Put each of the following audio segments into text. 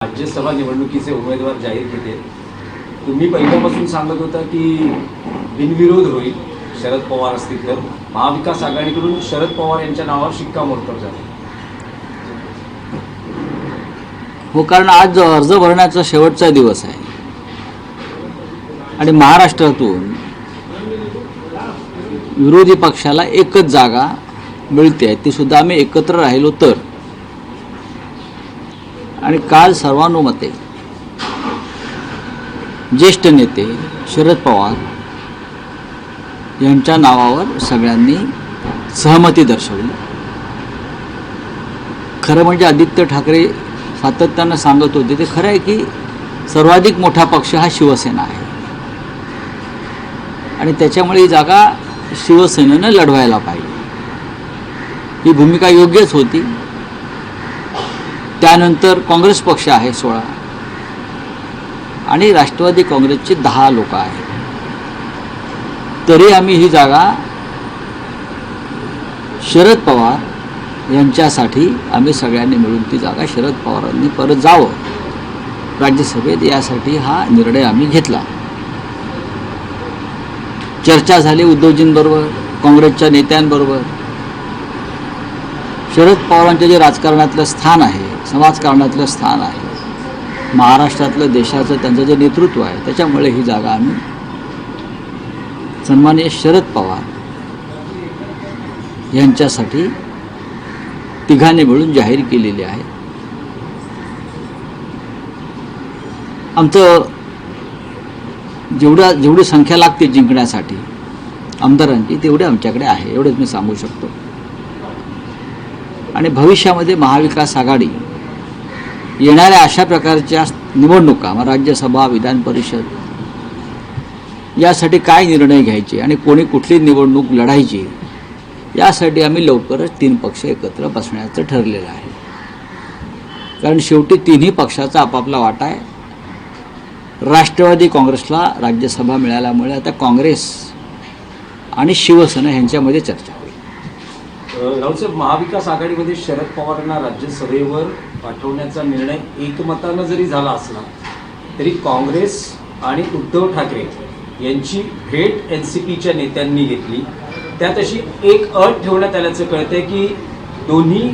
राज्यसभा निवडणुकीचे उमेदवार जाहीर केले. तुम्ही पहिल्यापासून सांगत होता की बिनविरोध होईल शरद पवार असतील तर. महाविकास आघाडीकडून शरद पवार यांच्या नावावर शिक्कामोर्तब झालं. हो, कारण आज अर्ज भरण्याचा शेवटचा दिवस आहे आणि महाराष्ट्रातून विरोधी पक्षाला एकच जागा मिळते, ती सुद्धा आम्ही एकत्र राहिलो तर. आणि काल सर्वानुमते ज्येष्ठ नेते शरद पवार यांच्या नावावर सगळ्यांनी सहमती दर्शवली. खरं म्हणजे आदित्य ठाकरे सातत्यानं सांगत होते ते खरं आहे की सर्वाधिक मोठा पक्ष हा शिवसेना आहे आणि त्याच्यामुळे ही जागा शिवसेनेनं लढवायला पाहिजे. ही भूमिका योग्यच होती. त्यानंतर काँग्रेस पक्ष आहे 16 आणि राष्ट्रवादी काँग्रेसचे 10 लोक आहेत. तरी आम्ही ही जागा शरद पवार यांच्यासाठी आम्ही सगळ्यांनी मिळून ती जागा शरद पवारांनी परत जावं राज्यसभेत, यासाठी हा निर्णय आम्ही घेतला. चर्चा झाली उद्धवजींबरोबर, काँग्रेसच्या नेत्यांबरोबर. शरद पवारांचे जे राजकारणातलं स्थान आहे, समाजकारणातलं स्थान आहे, महाराष्ट्रातलं देशाचं त्यांचं जे नेतृत्व आहे, त्याच्यामुळे ही जागा आम्ही सन्माननीय शरद पवार यांच्यासाठी तिघांनी मिळून जाहीर केलेली आहे. आमचं जेवढी संख्या लागते जिंकण्यासाठी आमदारांची तेवढे आमच्याकडे आहे, एवढंच मी सांगू शकतो. आणि भविष्यामध्ये महाविकास आघाडी येणाऱ्या अशा प्रकारच्या निवडणुका, राज्यसभा, विधान परिषद, यासाठी काय निर्णय घ्यायचे आणि कोणी कुठली निवडणूक लढायची, यासाठी आम्ही लवकरच 3 पक्ष एकत्र बसण्याचं ठरलेलं आहे. कारण शेवटी तिन्ही पक्षाचा आपापला वाटा आहे. राष्ट्रवादी काँग्रेसला राज्यसभा मिळाल्यामुळे आता काँग्रेस आणि शिवसेना यांच्यामध्ये चर्चा होईल. राऊतसाहेब, महाविकास आघाडीमध्ये शरद पवारांना राज्यसभेवर पाठवण्याचा निर्णय एकमतानं जरी झाला असला तरी काँग्रेस आणि उद्धव ठाकरे यांची भेट NCPच्या नेत्यांनी घेतली. त्यात अशी एक अट ठेवण्यात आल्याचं कळतंय की दोन्ही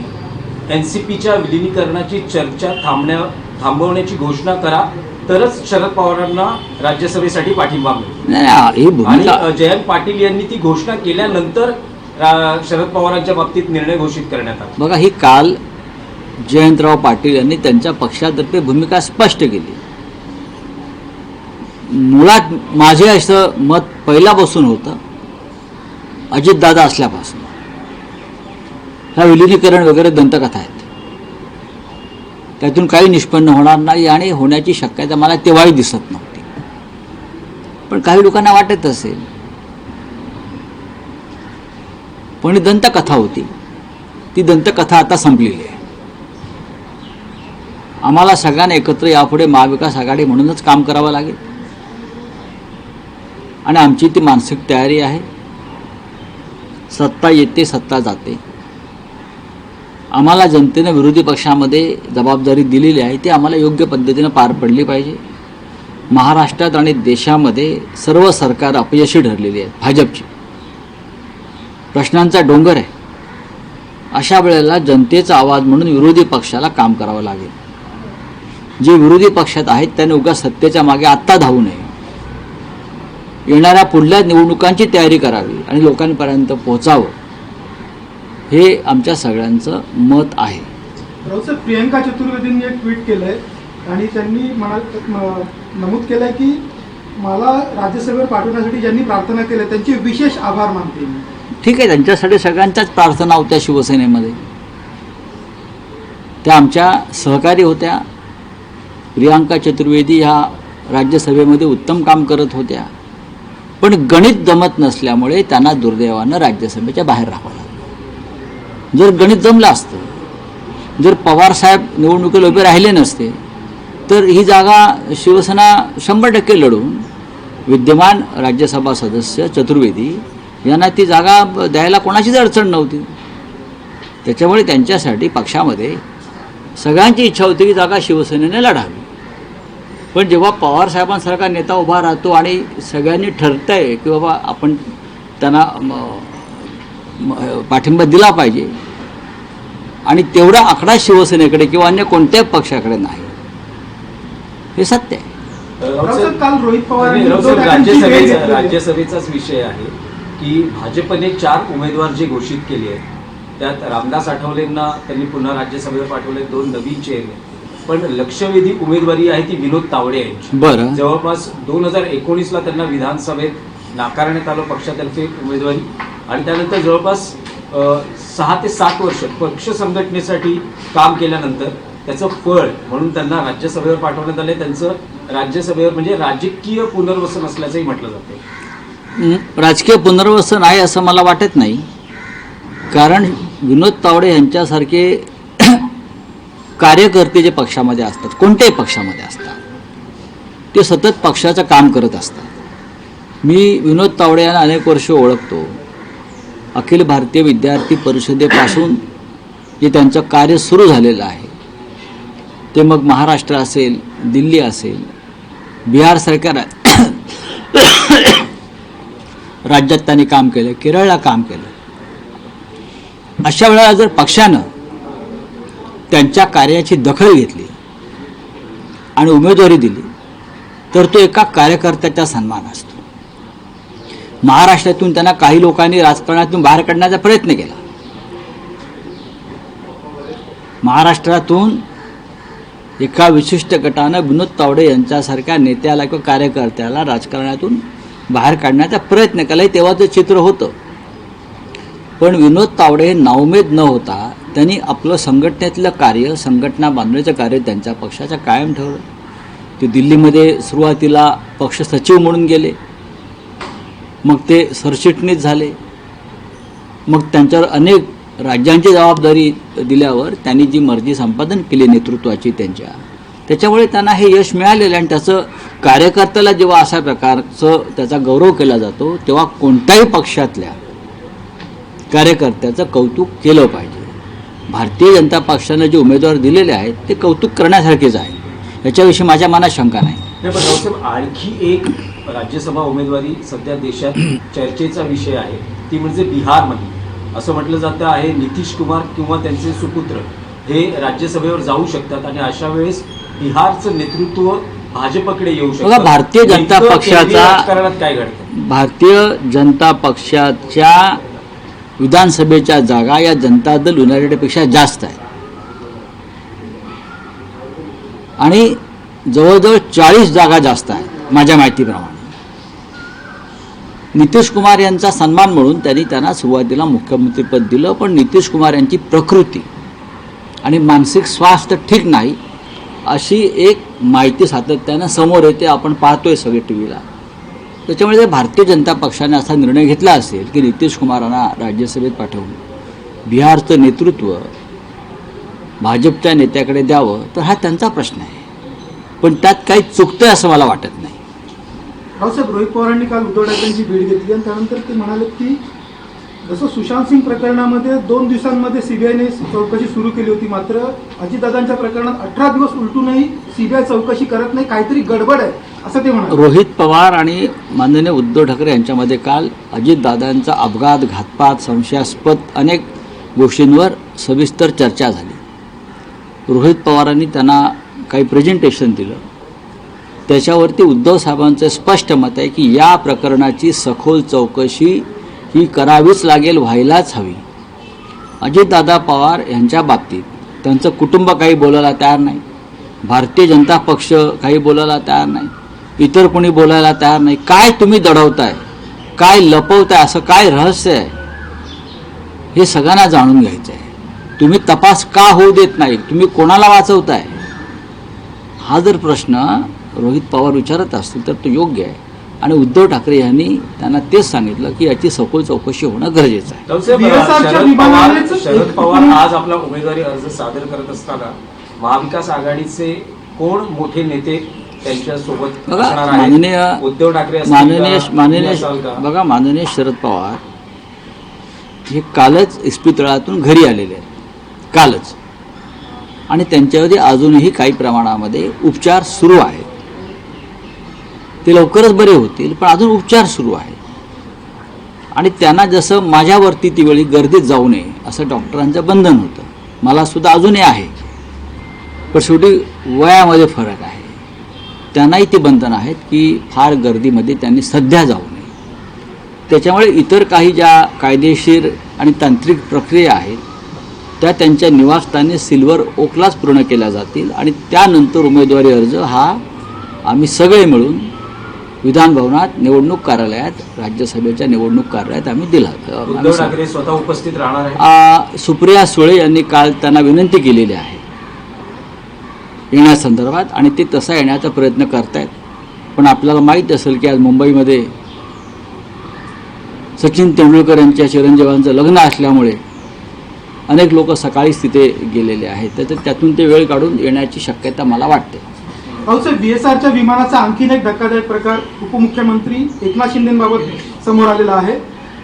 NCPच्या विलिनीकरणाची चर्चा थांबवण्याची घोषणा करा, तरच शरद पवारांना राज्यसभेसाठी पाठिंबा मिळेल. आणि जयंत पाटील यांनी ती घोषणा केल्यानंतर शरद पवारांच्या बाबतीत निर्णय घोषित करण्यात आला. बघा, ही काल जयंतराव पाटील यांनी त्यांच्या पक्षातर्फे भूमिका स्पष्ट केली. मुळात माझे असं मत पहिल्यापासून होतं, अजितदादा असल्यापासून. ह्या विलिनीकरण वगैरे दंतकथा आहेत, त्यातून काही निष्पन्न होणार नाही आणि होण्याची शक्यता मला तेव्हाही दिसत नव्हती. पण काही लोकांना वाटत असेल, पण ही दंतकथा होती. ती दंतकथा आता संपलेली आहे. आम्हाला सगळ्यांना एकत्र यापुढे महाविकास आघाडी म्हणूनच काम करावं लागेल आणि आमची ती मानसिक तयारी आहे. सत्ता येते, सत्ता जाते. आम्हाला जनतेनं विरोधी पक्षामध्ये जबाबदारी दिलेली आहे, ती आम्हाला योग्य पद्धतीनं पार पडली पाहिजे. महाराष्ट्रात आणि देशामध्ये सर्व सरकार अपयशी ठरलेली आहेत. भाजपची प्रश्नांचा डोंगर आहे. अशा वेळेला जनतेचा आवाज म्हणून विरोधी पक्षाला काम करावं लागेल. जे विरोधी पक्षात आहेत त्यांनी उगाच सत्तेच्या मागे आत्ता धावू नये. येणाऱ्या पुढल्या निवडणुकांची तयारी करावी आणि लोकांपर्यंत पोहोचावं, हे आमच्या सगळ्यांचं मत आहे. राऊतसाहेब, प्रियंका चतुर्वेदींनी एक ट्विट केलंय आणि त्यांनी नमूद केलंय की मला राज्यसभेवर पाठवण्यासाठी ज्यांनी प्रार्थना केल्या त्यांचे विशेष आभार मानते. ठीक आहे, त्यांच्यासाठी सगळ्यांच्याच प्रार्थना होत्या. शिवसेनेमध्ये त्या आमच्या सहकारी होत्या. प्रियंका चतुर्वेदी ह्या राज्यसभेमध्ये उत्तम काम करत होत्या, पण गणित जमत नसल्यामुळे त्यांना दुर्दैवानं राज्यसभेच्या बाहेर राहावं लागलं. जर गणित जमलं असतं, जर पवारसाहेब निवडणुकीला उभे राहिले नसते, तर ही जागा शिवसेना 100% लढून विद्यमान राज्यसभा सदस्य चतुर्वेदी यांना ती जागा द्यायला कोणाचीच अडचण नव्हती. त्याच्यामुळे त्यांच्यासाठी पक्षामध्ये सगळ्यांची इच्छा होती की जागा शिवसेनेने लढावी. पण जेव्हा पवारसाहेबांसारखा नेता उभा राहतो आणि सगळ्यांनी ठरतंय की बाबा आपण त्यांना पाठिंबा दिला पाहिजे आणि तेवढा आकडा शिवसेनेकडे किंवा अन्य कोणत्याही पक्षाकडे नाही, हे सत्य आहे. रावसाहेब, काल रोहित पवार यांनी रावसाहेब, उद्धव ठाकरेंची भेट घेतली आहे. राज्यसभेचाच विषय आहे की भाजपने 4 उमेदवार जे घोषित केले आहेत त्यात रामदास आठवलेंना त्यांनी पुन्हा राज्यसभेवर पाठवले, 2 नवीन चेहरे. पण लक्षवेधी उमेदवारी आहे ती विनोद तावडे यांची. बरं. जवळपास 2019ला त्यांना विधानसभेत नाकारण्यात आलं पक्षातर्फे उमेदवारी आणि त्यानंतर जवळपास 6 ते 7 वर्ष पक्ष संघटनेसाठी काम केल्यानंतर त्याचं फळ म्हणून त्यांना राज्यसभेवर पाठवण्यात आले. त्यांचं राज्यसभेवर म्हणजे राजकीय पुनर्वसन असल्याचंही म्हटलं जातं. राजकीय पुनर्वसन आहे असं मला वाटत नाही, कारण विनोद तावडे यांच्यासारखे कार्यकर्ते जे पक्षामध्ये असतात, कोणत्याही पक्षामध्ये असतात, ते सतत पक्षाचं काम करत असतात. मी विनोद तावडे यांना अनेक वर्ष ओळखतो. अखिल भारतीय विद्यार्थी परिषदेपासून जे त्यांचं कार्य सुरू झालेलं आहे ते मग महाराष्ट्र असेल, दिल्ली असेल, बिहारसारख्या राज्यात त्यांनी काम केलं, केरळला काम केलं. अशा वेळेला जर पक्षानं त्यांच्या कार्याची दखल घेतली आणि उमेदवारी दिली तर तो एका कार्यकर्त्याचा सन्मान असतो. महाराष्ट्रातून त्यांना काही लोकांनी राजकारणातून बाहेर काढण्याचा प्रयत्न केला. महाराष्ट्रातून एका विशिष्ट गटानं विनोद तावडे यांच्यासारख्या नेत्याला किंवा कार्यकर्त्याला राजकारणातून बाहेर काढण्याचा प्रयत्न केला. तेव्हाचं चित्र होतं. पण विनोद तावडे नाउमेद न होता त्यांनी आपलं संघटनेतलं कार्य, संघटना बांधण्याचं कार्य त्यांच्या पक्षाचं कायम ठेवलं. ते दिल्लीमध्ये सुरुवातीला पक्ष सचिव म्हणून गेले, मग ते सरचिटणीस झाले, मग त्यांच्यावर अनेक राज्यांची जबाबदारी दिल्यावर त्यांनी जी मर्जी संपादन केली नेतृत्वाची त्यांच्या, त्याच्यामुळे त्यांना हे यश मिळालेलं. आणि त्याचं कार्यकर्त्याला जेव्हा अशा प्रकारचं त्याचा गौरव केला जातो तेव्हा कोणत्याही पक्षातल्या कार्यकर्त्याचं कौतुक केलं पाहिजे. भारतीय जनता पक्षानं जे उमेदवार दिलेले आहेत ते कौतुक करण्यासारखेच आहे, याच्याविषयी माझ्या मनात शंका नाही. पण रावसाहेब, आणखी एक राज्यसभा उमेदवारी सध्या देशात चर्चेचा विषय आहे, ती म्हणजे बिहारमध्ये. असं म्हटलं जातं आहे नितीश कुमार किंवा त्यांचे सुपुत्र हे राज्यसभेवर जाऊ शकतात आणि अशा वेळेस बिहारचं नेतृत्व भाजपकडे येऊ शकतं. भारतीय जनता पक्षाचा राजकारणात काय घडतं? भारतीय जनता पक्षाच्या विधानसभेच्या जागा या जनता दल युनायटेडपेक्षा जास्त आहेत आणि जवळजवळ 40 जागा जास्त आहेत माझ्या माहितीप्रमाणे. नितीश कुमार यांचा सन्मान म्हणून त्यांना सुरुवातीला मुख्यमंत्रीपद दिलं, पण नितीश कुमार यांची प्रकृती आणि मानसिक स्वास्थ्य ठीक नाही अशी एक माहिती सातत्यानं समोर येते, आपण पाहतोय सगळे टी व्हीला. त्याच्यामुळे जर भारतीय जनता पक्षाने असा निर्णय घेतला असेल की नितीश कुमारांना राज्यसभेत पाठवून बिहारचं नेतृत्व भाजपच्या नेत्याकडे द्यावं, तर हा त्यांचा प्रश्न आहे, पण त्यात काही चुकतंय असं मला वाटत नाही. रावसाहेब, रोहित पवारांनी काल उद्धव ठाकरेंची भेट घेतली आणि त्यानंतर ते म्हणाले की जसं सुशांत सिंग प्रकरणामध्ये 2 दिवसांमध्ये सीबीआयने चौकशी सुरू केली होती, मात्र अजितदादांच्या प्रकरणात 18 दिवस उलटूनही सीबीआय चौकशी करत नाही, काहीतरी गडबड आहे असं ते म्हणाले. रोहित पवार आणि माननीय उद्धव ठाकरे यांच्यामध्ये काल अजितदादांचा अपघात, घातपात, संशयास्पद अनेक गोष्टींवर सविस्तर चर्चा झाली. रोहित पवारांनी त्यांना काही प्रेझेंटेशन दिलं, त्याच्यावरती उद्धव साहेबांचं स्पष्ट मत आहे की या प्रकरणाची सखोल चौकशी ही करावीच लागेल, व्हायलाच हवी. अजितदादा पवार यांच्या बाबतीत त्यांचं कुटुंब काही बोलायला तयार नाही, भारतीय जनता पक्ष काही बोलायला तयार नाही, इतर कोणी बोलायला तयार नाही. काय तुम्ही दडवताय, काय लपवताय, असं काय रहस्य आहे हे सगळ्यांना जाणून घ्यायचं आहे. तुम्ही तपास का होऊ देत नाही, तुम्ही कोणाला वाचवताय, हा जर प्रश्न रोहित पवार विचारत असतील तर तो योग्य आहे. आणि उद्धव ठाकरे यांनी त्यांना तेच सांगितलं की याची सखोल चौकशी होणं गरजेचं आहे. शरद पवार आज आपला उमेदवारी अर्ज सादर करत असताना महाविकास आघाडीचे कोण मोठे नेते त्यांच्या सोबत असणार आहेत? उद्धव ठाकरे माननीय शरद पवार हे कालच इस्पितळातून घरी आलेले आहेत, कालच. आणि त्यांच्यावरती अजूनही काही प्रमाणामध्ये उपचार सुरू आहेत. ते लवकरच बरे होतील, पण अजून उपचार सुरू आहेत. आणि त्यांना जसं माझ्यावरती ती वेळी गर्दीत जाऊ नये असं डॉक्टरांचं बंधन होतं, मलासुद्धा अजूनही आहे. पण शेवटी वयामध्ये फरक आहे. त्यांनाही ते बंधन आहेत की फार गर्दीमध्ये त्यांनी सध्या जाऊ नये. त्याच्यामुळे इतर काही ज्या कायदेशीर आणि तांत्रिक प्रक्रिया आहेत त्या त्यांच्या निवासस्थानी सिल्वर ओकलाच पूर्ण केल्या जातील. आणि त्यानंतर उमेदवारी अर्ज हा आम्ही सगळे मिळून विधानभवनात निवडणूक कार्यालयात, राज्यसभेच्या निवडणूक कार्यालयात आम्ही दिला. उद्धव ठाकरे स्वतः उपस्थित राहणार आहे. सुप्रिया सुळे यांनी काल त्यांना विनंती केलेली आहे येण्यासंदर्भात, आणि ते तसा येण्याचा प्रयत्न करतायत. पण आपल्याला माहीत असेल की आज मुंबईमध्ये सचिन तेंडुलकर यांच्या चिरंजीवांचं लग्न असल्यामुळे अनेक लोक सकाळीच तिथे गेलेले आहेत. तर त्यातून ते वेळ काढून येण्याची शक्यता मला वाटते. भाऊसाहेब, BSRच्या विमानाचा आणखीन एक धक्कादायक प्रकार उपमुख्यमंत्री एकनाथ शिंदेबाबत समोर आलेला आहे.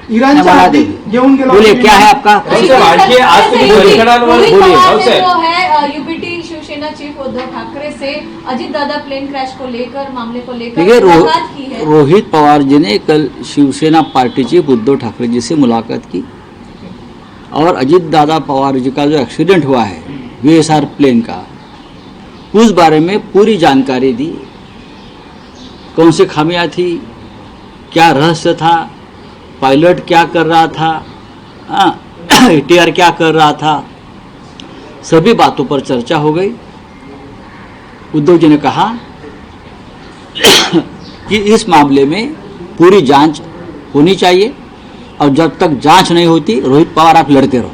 इराणच्या हद्दीत घेऊन गेला बोलिए, क्या है आपका? आणखी आज तुम्ही धनकडांवर बोलिए. भाऊसाहेब, यूपीटी शिवसेना चीफ उद्धव ठाकरे से अजीत दादा प्लेन क्रैश को लेकर, मामले को लेकर देखिए, मुलाकात की है. रोहित पवार जी ने कल शिवसेना पार्टी चीफ उद्धव ठाकरे जी से मुलाकात की और अजीत दादा पवार जी का जो एक्सीडेंट हुआ है VSR प्लेन का, उस बारे में पूरी जानकारी दी. कौन सी खामियां थी, क्या रहस्य था, पायलट क्या कर रहा था, ATR क्या कर रहा था, सभी बातों पर चर्चा हो गई. उद्धव जी ने कहा कि इस मामले में पूरी जांच होनी चाहिए और जब तक जांच नहीं होती, रोहित पवार आप लड़ते रहो.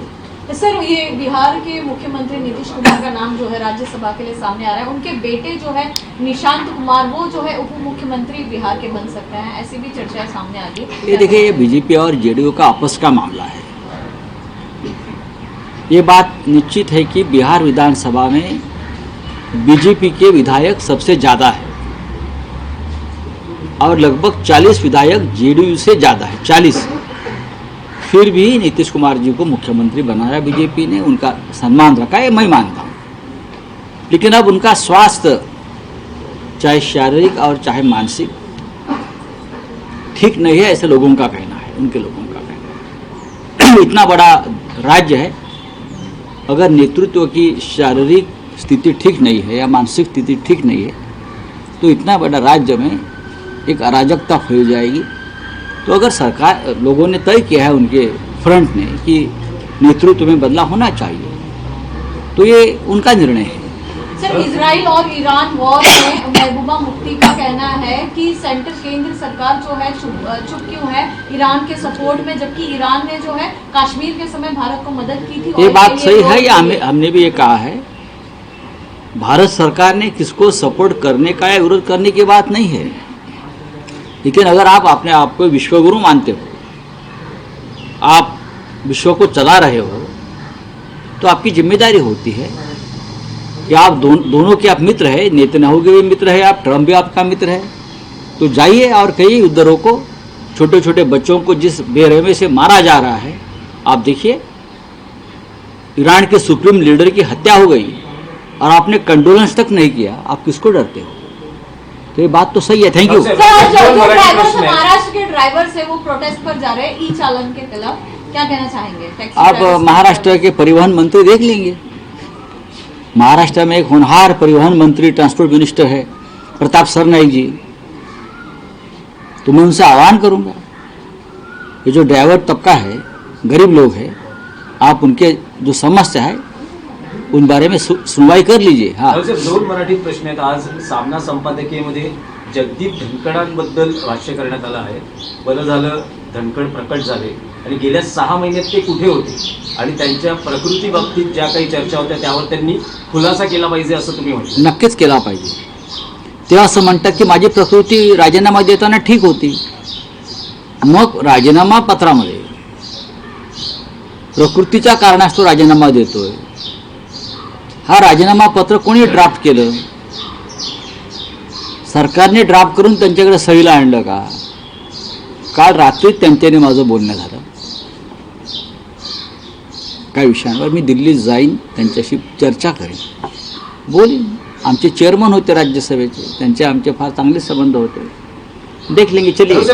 सर, ये बिहार के मुख्यमंत्री नीतीश कुमार का नाम जो है राज्यसभा के लिए सामने आ रहा है. उनके बेटे जो है निशांत कुमार, वो जो है उप मुख्यमंत्री बिहार के बन सकते हैं, ऐसी भी चर्चाएं सामने आ गई. ये देखिए, ये बीजेपी और जेडीयू का आपस का मामला है. ये बात निश्चित है कि बिहार विधानसभा में बीजेपी के विधायक सबसे ज़्यादा है और लगभग 40 विधायक जेडीयू से ज़्यादा है, 40. फिर भी नीतीश कुमार जी को मुख्यमंत्री बनाया बीजेपी ने, उनका सम्मान रखा है, मैं मानता हूँ. लेकिन अब उनका स्वास्थ्य, चाहे शारीरिक और चाहे मानसिक, ठीक नहीं है, ऐसे लोगों का कहना है, उनके लोगों का कहना है. इतना बड़ा राज्य है, अगर नेतृत्व की शारीरिक स्थिति ठीक नहीं है या मानसिक स्थिति ठीक नहीं है तो इतना बड़ा राज्य में एक अराजकता फैल जाएगी. तो अगर सरकार, लोगों ने तय किया है उनके फ्रंट ने कि नेतृत्व में बदलाव होना चाहिए, तो ये उनका निर्णय है. सर, इजराइल और ईरान वॉर में महबूबा मुफ्ती का कहना है कि सेंटर केंद्र सरकार जो है चुप क्यों है ईरान के सपोर्ट में, जबकि ईरान ने जो है कश्मीर के समय भारत को मदद की थी. ये बात सही है, या हमने भी ये कहा है. भारत सरकार ने किसको सपोर्ट करने का या विरोध करने की बात नहीं है. लेकिन अगर आप अपने आप को विश्वगुरु मानते हो, आप विश्व को चला रहे हो, तो आपकी जिम्मेदारी होती है कि आप दोनों के आप मित्र है, नेतन्याहू के भी मित्र है, आप ट्रम्प भी आपका मित्र है, तो जाइए और कहिए उद्धव रोको. छोटे छोटे बच्चों को जिस बेरहमी से मारा जा रहा है, आप देखिए, ईरान के सुप्रीम लीडर की हत्या हो गई और आपने कंडोलेंस तक नहीं किया, आप किसको डरते हो? तो ये बात तो सही है. Thank you. सर, जो महाराष्ट्र के ड्राइवर्स है वो प्रोटेस्ट पर जा रहे हैं ई चालन के खिलाफ, क्या कहना चाहेंगे? आप महाराष्ट्र के परिवहन मंत्री देख लेंगे. महाराष्ट्र में एक होनहार परिवहन मंत्री, ट्रांसपोर्ट मिनिस्टर है प्रताप सरनाईक जी. तो मैं उनसे आह्वान करूंगा, ये जो ड्राइवर तबका है, गरीब लोग हैं, आप उनके जो समस्या है उन बारे में सुनवाई कर लीजिए. हाँ, दोन मराठी प्रश्न आहेत. आज सामना संपादकीयमध्ये जगदीप धनकडांबद्दल भाष्य करण्यात आलं आहे. बरं झालं धनकड प्रकट झाले आणि गेल्या 6 महिन्यात ते कुठे होते आणि त्यांच्या प्रकृती बाबतीत ज्या काही चर्चा होत्या त्यावर त्यांनी खुलासा केला पाहिजे असं तुम्ही म्हणता. नक्कीच केला पाहिजे. ते असं म्हणतात की माझी प्रकृती राजीनामा देताना ठीक होती. मग राजीनामा पत्रामध्ये प्रकृतीच्या कारणास्तव राजीनामा देतोय, हा राजीनामा पत्र कोणी ड्राफ्ट केलं? सरकारने ड्राफ्ट करून त्यांच्याकडे सहीला आणलं का? काल रात्री त्यांच्याने माझं बोलणं झालं. काही विषयांवर मी दिल्लीत जाईन, त्यांच्याशी चर्चा करेन. बोलीन. आमचे चेअरमन होते राज्यसभेचे, त्यांचे आमचे फार चांगले संबंध होते. देख लेंगे, चलिए.